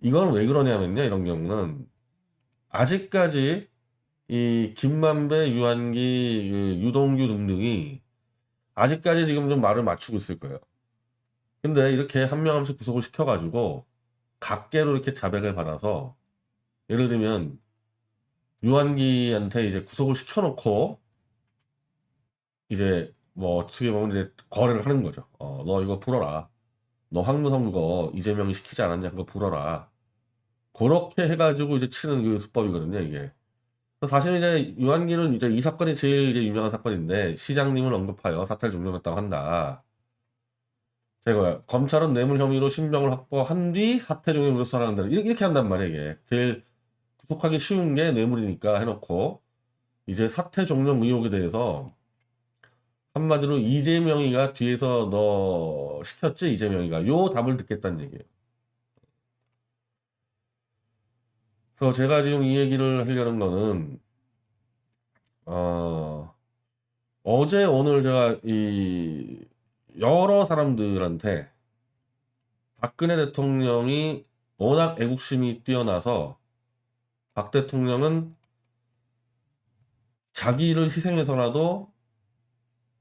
이건 왜 그러냐면요. 이런 경우는 아직까지 이 김만배, 유한기, 그 유동규 등등이 아직까지 지금 좀 말을 맞추고 있을 거예요. 근데 이렇게 한 명 한 명씩 구속을 시켜가지고 각계로 이렇게 자백을 받아서 예를 들면 유한기한테 이제 구속을 시켜놓고 이제 뭐 어떻게 보면 이제 거래를 하는 거죠. 너 이거 풀어라. 너 황무성 그거 이재명이 시키지 않았냐? 그거 풀어라. 그렇게 해가지고 이제 치는 그 수법이거든요, 이게. 사실 이제 유한기는 이제 이 사건이 제일 이제 유명한 사건인데 시장님을 언급하여 사퇴를 종료했다고 한다. 제가 검찰은 뇌물 혐의로 신병을 확보한 뒤 사퇴 종료를 수사한다. 이렇게 한단 말이에요, 이게. 제일 구속하기 쉬운 게 뇌물이니까 해놓고 이제 사퇴 종료 의혹에 대해서 한마디로 이재명이가 뒤에서 너 시켰지, 이재명이가 요 답을 듣겠다는 얘기예요. 그래서 제가 지금 이 얘기를 하려는 거는 어, 어제 오늘 제가 이 여러 사람들한테 박근혜 대통령이 워낙 애국심이 뛰어나서 박 대통령은 자기를 희생해서라도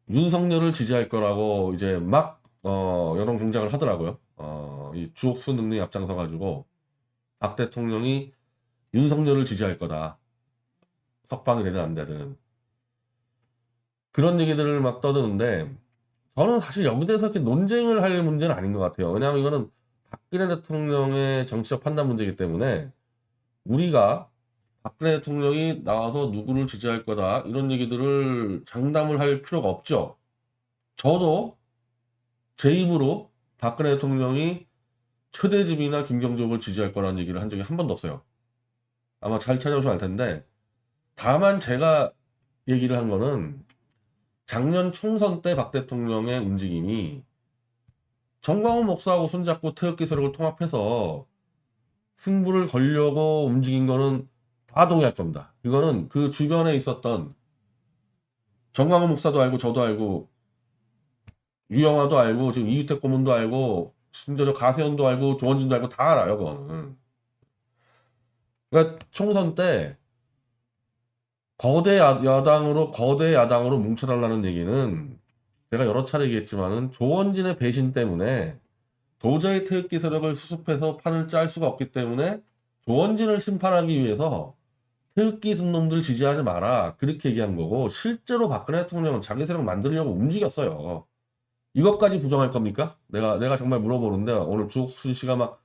윤석열을 지지할 거라고 이제 막 여론 공작을 하더라고요. 이 주옥수 등등이 앞장서 가지고 박 대통령이 윤석열을 지지할 거다. 석방이 되든 안 되든 그런 얘기들을 막 떠드는데 저는 사실 여기 대해서 이렇게 논쟁을 할 문제는 아닌 것 같아요. 왜냐하면 이거는 박근혜 대통령의 정치적 판단 문제이기 때문에 우리가 박근혜 대통령이 나와서 누구를 지지할 거다 이런 얘기들을 장담을 할 필요가 없죠. 저도 제 입으로 박근혜 대통령이 최대집이나 김경족을 지지할 거라는 얘기를 한 적이 한 번도 없어요. 아마 잘 찾아보시면 알 텐데 다만 제가 얘기를 한 거는 작년 총선 때 박 대통령의 움직임이 정광훈 목사하고 손잡고 태극기 세력을 통합해서 승부를 걸려고 움직인 거는 다 동의할 겁니다. 이거는 그 주변에 있었던 정광훈 목사도 알고 저도 알고 유영아도 알고 지금 이유택 고문도 알고 심지어 저 가세현도 알고 조원진도 알고 다 알아요. 그거는. 그러니까 총선 때 거대 야당으로 뭉쳐달라는 얘기는 제가 여러 차례 얘기했지만은 조원진의 배신 때문에 도저히 태극기 세력을 수습해서 판을 짤 수가 없기 때문에 조원진을 심판하기 위해서 태극기 든 놈들 지지하지 마라 그렇게 얘기한 거고 실제로 박근혜 대통령은 자기 세력 만들려고 움직였어요. 이것까지 부정할 겁니까? 내가 정말 물어보는데 오늘 주옥순 씨가 막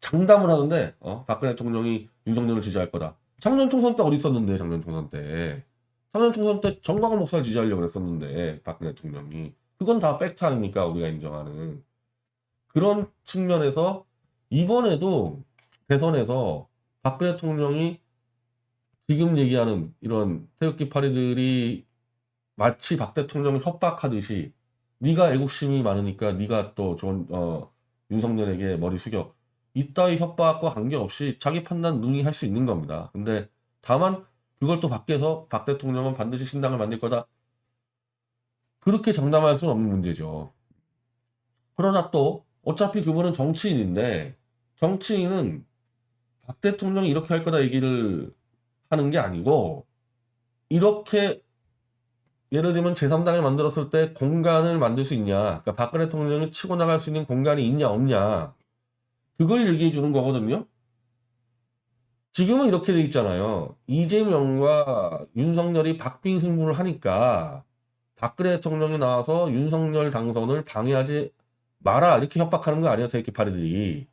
장담을 하는데 박근혜 대통령이 윤석열을 지지할 거다. 작년 총선 때 어디 있었는데 작년 총선 때 정광훈 목사를 지지하려고 그랬었는데 박근혜 대통령이 그건 다 팩트 아닙니까? 우리가 인정하는 그런 측면에서 이번에도 대선에서 박근혜 대통령이 지금 얘기하는 이런 태극기 파리들이 마치 박 대통령을 협박하듯이 네가 애국심이 많으니까 네가 또 좋은 윤석열에게 머리 숙여 이따위 협박과 관계없이 자기 판단 능히 할 수 있는 겁니다. 근데 다만 그걸 또 밖에서 박 대통령은 반드시 신당을 만들 거다 그렇게 장담할 수는 없는 문제죠. 그러나 또 어차피 그분은 정치인인데 정치인은 박 대통령이 이렇게 할 거다 얘기를 하는 게 아니고 이렇게 예를 들면 제3당을 만들었을 때 공간을 만들 수 있냐 그러니까 박근혜 대통령이 치고 나갈 수 있는 공간이 있냐 없냐 그걸 얘기해 주는 거거든요. 지금은 이렇게 돼 있잖아요. 이재명과 윤석열이 박빙 승부를 하니까 박근혜 대통령이 나와서 윤석열 당선을 방해하지 마라 이렇게 협박하는 거 아니에요. 대기파리들이.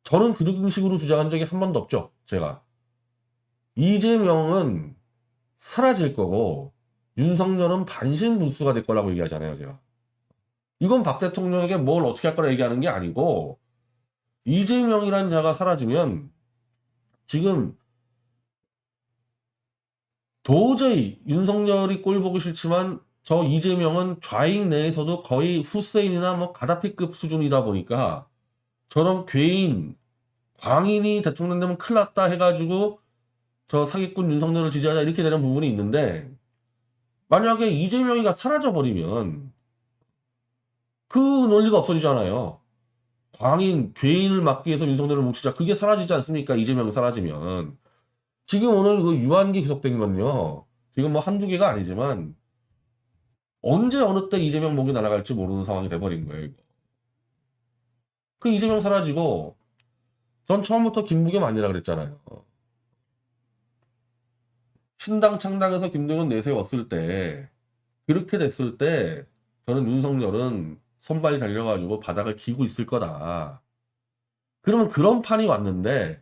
저는 그런 식으로 주장한 적이 한 번도 없죠. 제가. 이재명은 사라질 거고 윤석열은 반신불수가 될 거라고 얘기하잖아요. 제가. 이건 박 대통령에게 뭘 어떻게 할 거라 얘기하는 게 아니고 이재명이라는 자가 사라지면 지금 도저히 윤석열이 꼴 보기 싫지만 저 이재명은 좌익 내에서도 거의 후세인이나 뭐 가다피급 수준이다 보니까 저런 괴인, 광인이 대통령 되면 큰일 났다 해가지고 저 사기꾼 윤석열을 지지하자 이렇게 되는 부분이 있는데 만약에 이재명이가 사라져버리면 그 논리가 없어지잖아요. 광인, 괴인을 막기 위해서 윤석열을 뭉치자. 그게 사라지지 않습니까? 이재명이 사라지면. 지금 오늘 그 유한기 기석된 건요. 지금 뭐 한두 개가 아니지만 언제 어느 때 이재명 목이 날아갈지 모르는 상황이 돼버린 거예요. 이거. 그 이재명 사라지고 전 처음부터 김부겸 아니라 그랬잖아요. 신당 창당해서 김동연 내세웠을 때 그렇게 됐을 때 저는 윤석열은 손발 잘려가지고 바닥을 기고 있을 거다. 그러면 그런 판이 왔는데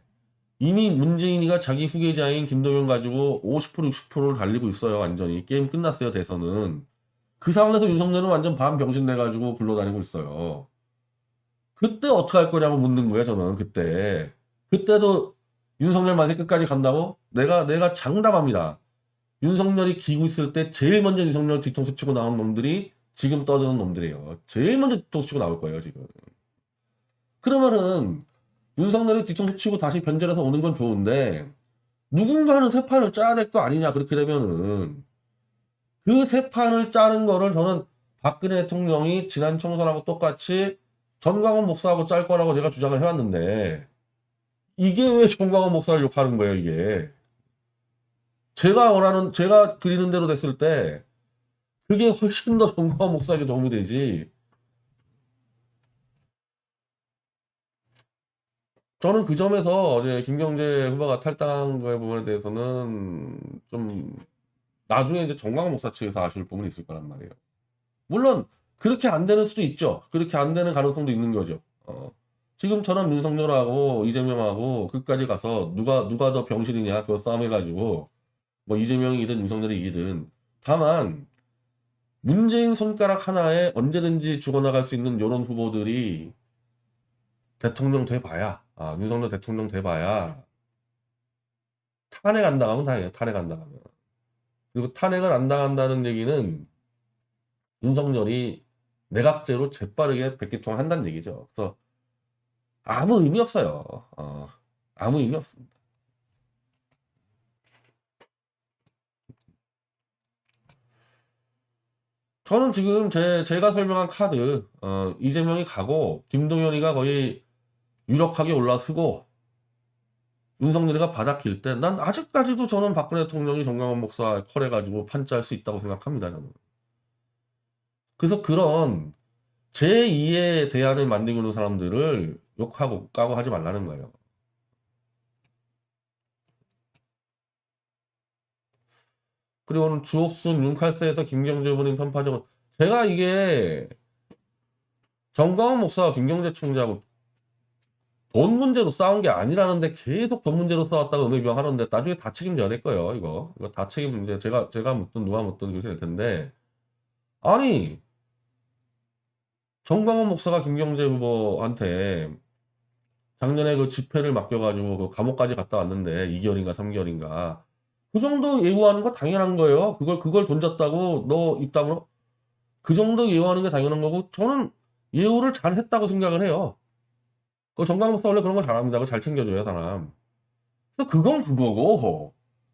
이미 문재인이가 자기 후계자인 김동연 가지고 50% 60%를 달리고 있어요. 완전히 게임 끝났어요. 대선은. 그 상황에서 윤석열은 완전 반병신 돼가지고 굴러다니고 있어요. 그때 어떻게 할 거냐고 묻는 거예요. 저는 그때. 그때도 윤석열 만세 끝까지 간다고? 내가 장담합니다. 윤석열이 기고 있을 때 제일 먼저 윤석열 뒤통수 치고 나온 놈들이 지금 떠드는 놈들이에요. 제일 먼저 뒤통수 치고 나올 거예요. 지금. 그러면은 윤석열이 뒤통수 치고 다시 변절해서 오는 건 좋은데 누군가는 새 판을 짜야 될 거 아니냐. 그렇게 되면은 그 새 판을 짜는 거를 저는 박근혜 대통령이 지난 총선하고 똑같이 전광훈 목사하고 짤 거라고 제가 주장을 해왔는데 이게 왜 전광훈 목사를 욕하는 거예요. 이게. 제가 그리는 대로 됐을 때 그게 훨씬 더 전광훈 목사에게 도움이 되지. 저는 그 점에서 어제 김경재 후보가 탈당한 거에 부분에 대해서는 좀 나중에 이제 정광훈 목사 측에서 아쉬울 부분이 있을 거란 말이에요. 물론 그렇게 안 되는 수도 있죠. 그렇게 안 되는 가능성도 있는 거죠. 지금처럼 윤석열하고 이재명하고 끝까지 가서 누가 더 병신이냐 그거 싸움해가지고 뭐 이재명이 든 윤석열이 이기든 다만 문재인 손가락 하나에 언제든지 죽어나갈 수 있는 이런 후보들이 대통령 돼봐야 윤석열 대통령 돼봐야 탄핵 안 당하면 다행이에요. 탄핵 안 당하면. 그리고 탄핵을 안 당한다는 얘기는 윤석열이 내각제로 재빠르게 백기통 한다는 얘기죠. 그래서 아무 의미 없어요. 아무 의미 없습니다. 저는 지금 제가 설명한 카드 이재명이 가고 김동연이가 거의 유력하게 올라서고 윤석열이가 바닥길 때 난 아직까지도 저는 박근혜 대통령이 정광훈 목사 컬해가지고 판짜할 수 있다고 생각합니다. 저는. 그래서 그런 제2의 대안을 만들고 있는 사람들을 욕하고 까고 하지 말라는 거예요. 그리고 오늘 주옥순 윤칼세에서 김경재 후보님 편파적은 제가 이게 정광훈 목사와 김경재 총재하고 돈 문제로 싸운 게 아니라는데 계속 돈 문제로 싸웠다가 음해비방하는데 나중에 다 책임져야 될 거예요. 이거 다 책임 이제 제가 묻든 누가 묻든 그렇게 될 텐데 아니 정광훈 목사가 김경재 후보한테 작년에 그 집회를 맡겨가지고 그 감옥까지 갔다 왔는데 2개월인가 3개월인가 그 정도 예우하는 거 당연한 거예요. 그걸 돈 줬다고 너 입담으로 그 정도 예우하는 게 당연한 거고 저는 예우를 잘 했다고 생각을 해요. 그 정광훈 목사 원래 그런 거 잘합니다. 그거 잘 챙겨줘요 사람. 그래서 그건 그거고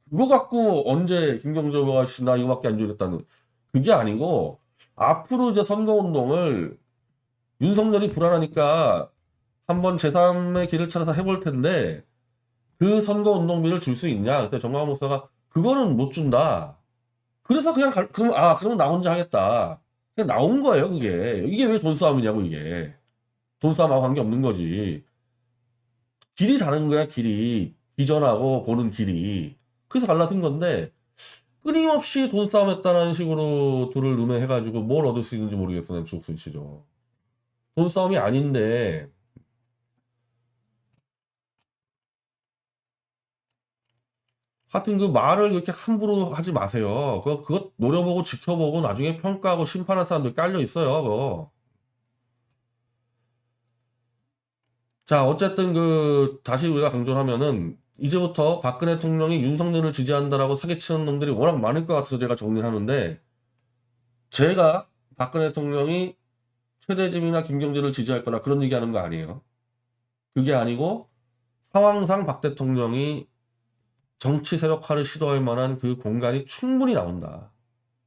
그거 갖고 언제 김경재 후보가 나 이거밖에 안 주겠다는 그게 아니고 앞으로 이제 선거운동을 윤석열이 불안하니까 한번 제3의 길을 찾아서 해볼 텐데 그 선거운동비를 줄 수 있냐? 그때 정광훈 목사가 그거는 못 준다. 그래서 그러면 나 혼자 하겠다. 그냥 나온 거예요 그게. 이게 왜 돈 싸움이냐고 이게. 돈 싸움하고 관계없는 거지. 길이 다른 거야 길이. 비전하고 보는 길이. 그래서 갈라진 건데 끊임없이 돈 싸움했다는 식으로 둘을 음해해가지고 뭘 얻을 수 있는지 모르겠어. 난 주옥순 씨죠. 돈 싸움이 아닌데 하여튼 그 말을 그렇게 함부로 하지 마세요. 그거 노려보고 지켜보고 나중에 평가하고 심판할 사람들 깔려 있어요. 그거. 자 어쨌든 다시 우리가 강조하면은 이제부터 박근혜 대통령이 윤석열을 지지한다라고 사기치는 놈들이 워낙 많을 것 같아서 제가 정리하는데 제가 박근혜 대통령이 최대집이나 김경재를 지지할 거나 그런 얘기하는 거 아니에요. 그게 아니고 상황상 박 대통령이 정치 세력화를 시도할 만한 그 공간이 충분히 나온다.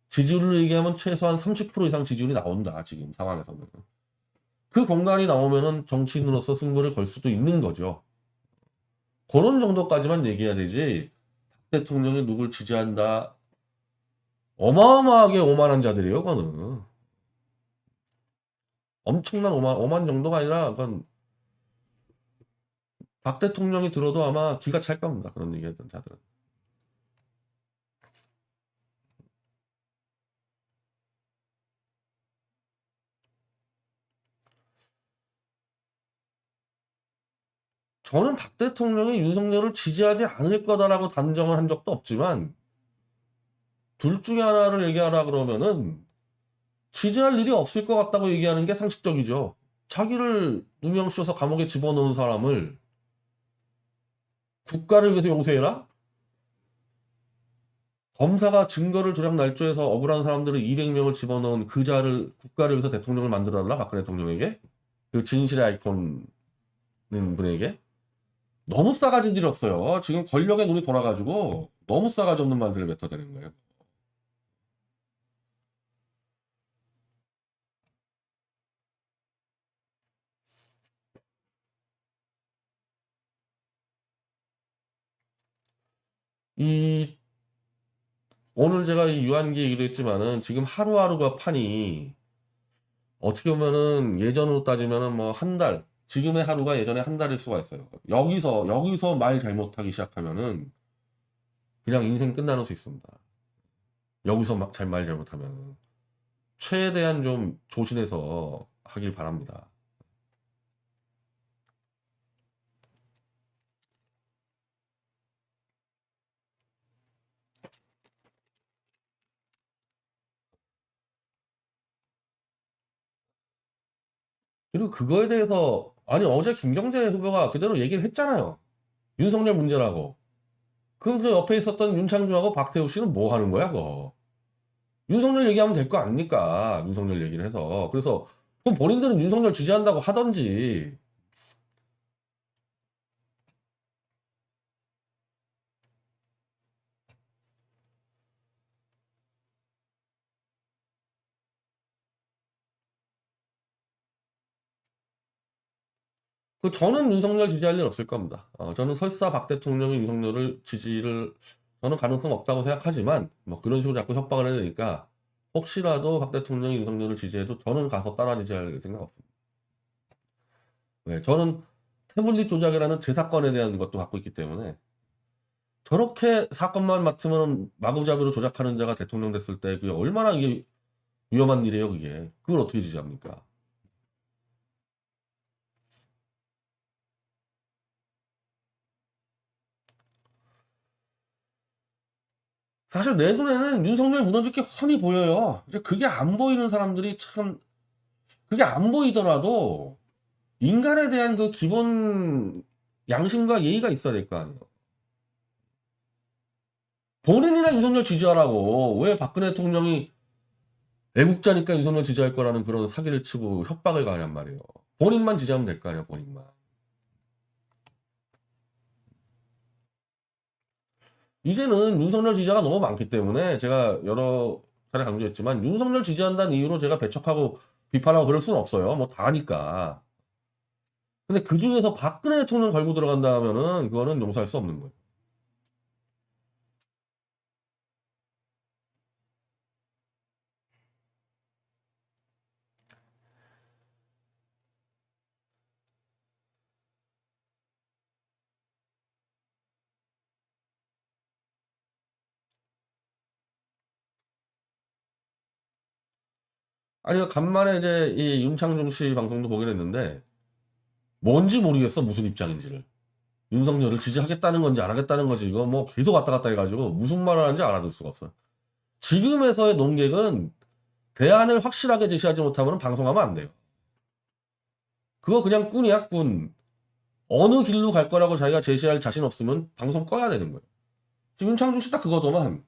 지지율을 얘기하면 최소한 30% 이상 지지율이 나온다. 지금 상황에서는. 그 공간이 나오면은 정치인으로서 승부를 걸 수도 있는 거죠. 그런 정도까지만 얘기해야 되지. 대통령이 누굴 지지한다. 어마어마하게 오만한 자들이에요, 그거는. 엄청난 오만 정도가 아니라, 그건 박 대통령이 들어도 아마 기가 찰 겁니다. 그런 얘기했던 자들은. 저는 박 대통령이 윤석열을 지지하지 않을 거다라고 단정을 한 적도 없지만, 둘 중에 하나를 얘기하라 그러면은, 지지할 일이 없을 것 같다고 얘기하는 게 상식적이죠. 자기를 누명 씌워서 감옥에 집어넣은 사람을 국가를 위해서 용서해라? 검사가 증거를 조작 날조해서 억울한 사람들을 200명을 집어넣은 그 자를 국가를 위해서 대통령을 만들어달라? 박근혜 대통령에게? 그 진실의 아이콘인 분에게? 너무 싸가지 들었어요. 지금 권력에 눈이 돌아가지고 너무 싸가지 없는 말들을 뱉어대는 거예요. 이 오늘 제가 이 유한기 얘기도 했지만은 지금 하루하루가 판이 어떻게 보면은 예전으로 따지면은 뭐 한 달, 지금의 하루가 예전에 한 달일 수가 있어요. 여기서 말 잘못하기 시작하면은 그냥 인생 끝나는 수 있습니다. 여기서 막 말 잘못하면 최대한 좀 조심해서 하길 바랍니다. 그리고 그거에 대해서 아니 어제 김경재 후보가 그대로 얘기를 했잖아요. 윤석열 문제라고. 그럼 저 옆에 있었던 윤창중하고 박태우 씨는 뭐 하는 거야, 그거? 윤석열 얘기하면 될 거 아닙니까? 윤석열 얘기를 해서. 그래서 그럼 본인들은 윤석열 지지한다고 하던지. 저는 윤석열 지지할 일 없을 겁니다. 저는 설사 박 대통령이 윤석열을 지지를 저는 가능성 없다고 생각하지만 뭐 그런 식으로 자꾸 협박을 해야 되니까 혹시라도 박 대통령이 윤석열을 지지해도 저는 가서 따라 지지할 생각 없습니다. 네, 저는 태블릿 조작이라는 제 사건에 대한 것도 갖고 있기 때문에 저렇게 사건만 맡으면 마구잡이로 조작하는 자가 대통령 됐을 때 그게 얼마나 이게 위험한 일이에요, 그게. 그걸 어떻게 지지합니까? 사실 내 눈에는 윤석열 무너질 게 훤히 보여요. 이제 그게 안 보이는 사람들이 참, 그게 안 보이더라도 인간에 대한 그 기본 양심과 예의가 있어야 될 거 아니에요. 본인이나 윤석열 지지하라고 왜 박근혜 대통령이 애국자니까 윤석열 지지할 거라는 그런 사기를 치고 협박을 가냔 말이에요. 본인만 지지하면 될 거 아니에요, 본인만. 이제는 윤석열 지지자가 너무 많기 때문에 제가 여러 차례 강조했지만 윤석열 지지한다는 이유로 제가 배척하고 비판하고 그럴 수는 없어요. 뭐 다 아니까. 근데 그 중에서 박근혜 대통령 걸고 들어간다 하면은 그거는 용서할 수 없는 거예요. 아니, 간만에 이제 이 윤창중 씨 방송도 보긴 했는데 뭔지 모르겠어, 무슨 입장인지를. 윤석열을 지지하겠다는 건지 안 하겠다는 건지 이거 뭐 계속 왔다 갔다 해가지고 무슨 말을 하는지 알아들 수가 없어요. 지금에서의 논객은 대안을 확실하게 제시하지 못하면 방송하면 안 돼요. 그거 그냥 꾼이야, 꾼. 어느 길로 갈 거라고 자기가 제시할 자신 없으면 방송 꺼야 되는 거예요. 지금 윤창중 씨 딱 그거더만.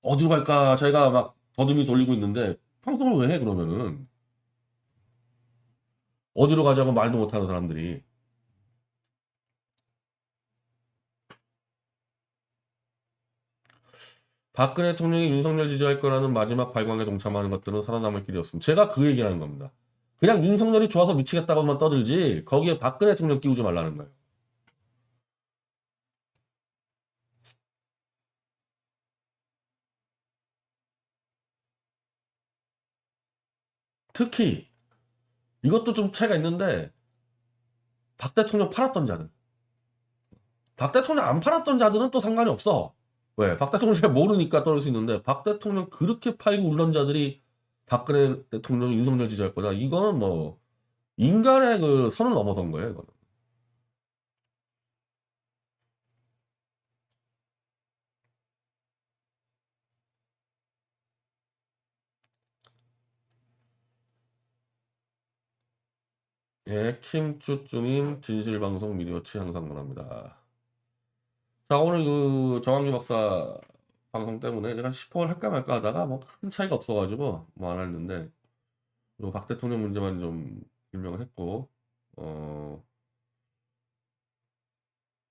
어디로 갈까 자기가 막 더듬이 돌리고 있는데 방송을 왜 해, 그러면은. 어디로 가자고 말도 못하는 사람들이. 박근혜 대통령이 윤석열 지지할 거라는 마지막 발광에 동참하는 것들은 살아남을 길이 없습니다. 제가 그 얘기를 하는 겁니다. 그냥 윤석열이 좋아서 미치겠다고만 떠들지 거기에 박근혜 대통령 끼우지 말라는 거예요. 특히 이것도 좀 차이가 있는데 박 대통령 팔았던 자들, 박 대통령 안 팔았던 자들은 또 상관이 없어. 왜? 박 대통령 잘 모르니까 떠들 수 있는데 박 대통령 그렇게 팔고 울던 자들이 박근혜 대통령, 윤석열 지지할 거다. 이거는 뭐 인간의 그 선을 넘어선 거예요. 이거는. 예, 킴쭈쭈님 진실방송 미디어치 항상 원합니다. 자, 오늘 그 정한규 박사 방송 때문에 제가 시청을 할까 말까 하다가 뭐 큰 차이가 없어가지고 뭐 안 했는데 요 박 대통령 문제만 좀 설명을 했고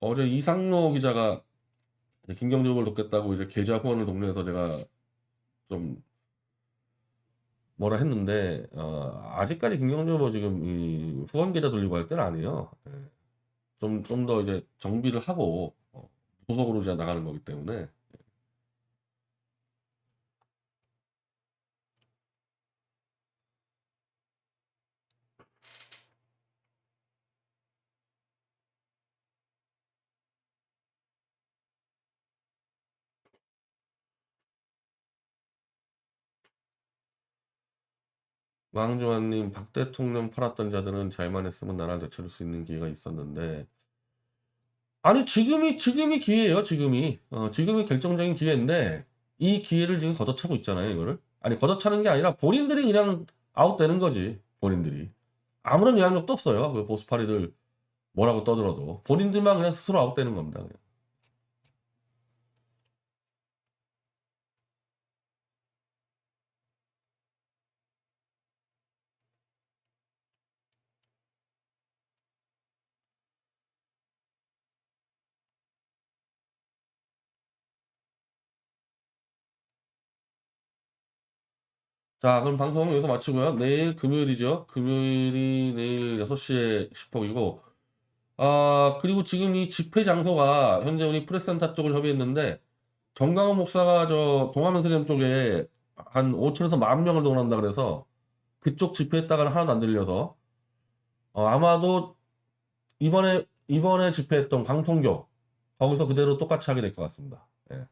어제 이상로 기자가 이제 김경재 후보를 돕겠다고 이제 계좌 후원을 독려해서 제가 좀 뭐라 했는데 아직까지 김경재 후보 지금 이 후원 계좌 돌리고 할 때는 아니에요. 예. 좀 더 이제 정비를 하고 소속으로 이제 나가는 거기 때문에. 왕중환님, 박 대통령 팔았던 자들은 잘만 했으면 나라를 되찾을 수 있는 기회가 있었는데, 아니 지금이 기회예요. 지금이 결정적인 기회인데 이 기회를 지금 걷어차고 있잖아요. 이거를 아니 걷어차는 게 아니라 본인들이 그냥 아웃되는 거지. 본인들이 아무런 영향력도 없어요. 그 보수파리들 뭐라고 떠들어도 본인들만 그냥 스스로 아웃되는 겁니다. 그냥. 자, 그럼 방송 여기서 마치고요. 내일 금요일이죠. 금요일이 내일 6시에 10억이고, 그리고 지금 이 집회 장소가 현재 우리 프레스센터 쪽을 협의했는데, 정강원 목사가 저 동화면세점 쪽에 한 5천에서 10,000명을 동원한다 그래서 그쪽 집회했다가는 하나도 안 들려서, 아마도 이번에 집회했던 강통교, 거기서 그대로 똑같이 하게 될 것 같습니다. 예.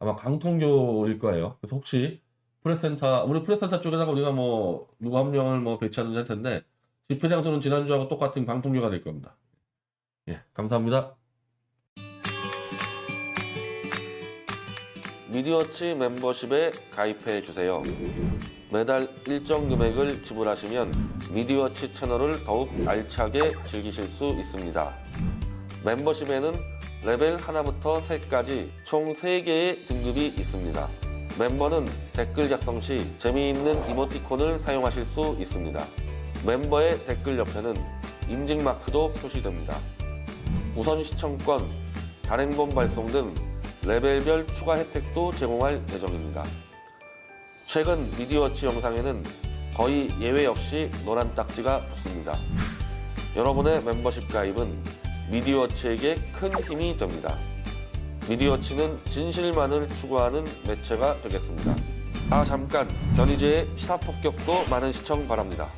아마 강통교일 거예요. 그래서 혹시 우리 프레스센터 쪽에다가 우리가 뭐 누구 한 명을 뭐 배치하든지 할 텐데 집회 장소는 지난주하고 똑같은 강통교가 될 겁니다. 예, 감사합니다. 미디어치 멤버십에 가입해 주세요. 매달 일정 금액을 지불하시면 미디어치 채널을 더욱 알차게 즐기실 수 있습니다. 멤버십에는 레벨 1부터 3까지 총 3개의 등급이 있습니다. 멤버는 댓글 작성 시 재미있는 이모티콘을 사용하실 수 있습니다. 멤버의 댓글 옆에는 인증 마크도 표시됩니다. 우선 시청권, 단행본 발송 등 레벨별 추가 혜택도 제공할 예정입니다. 최근 미디어워치 영상에는 거의 예외 없이 노란 딱지가 붙습니다. 여러분의 멤버십 가입은 미디어워치에게 큰 힘이 됩니다. 미디어워치는 진실만을 추구하는 매체가 되겠습니다. 잠깐! 변희재의 시사폭격도 많은 시청 바랍니다.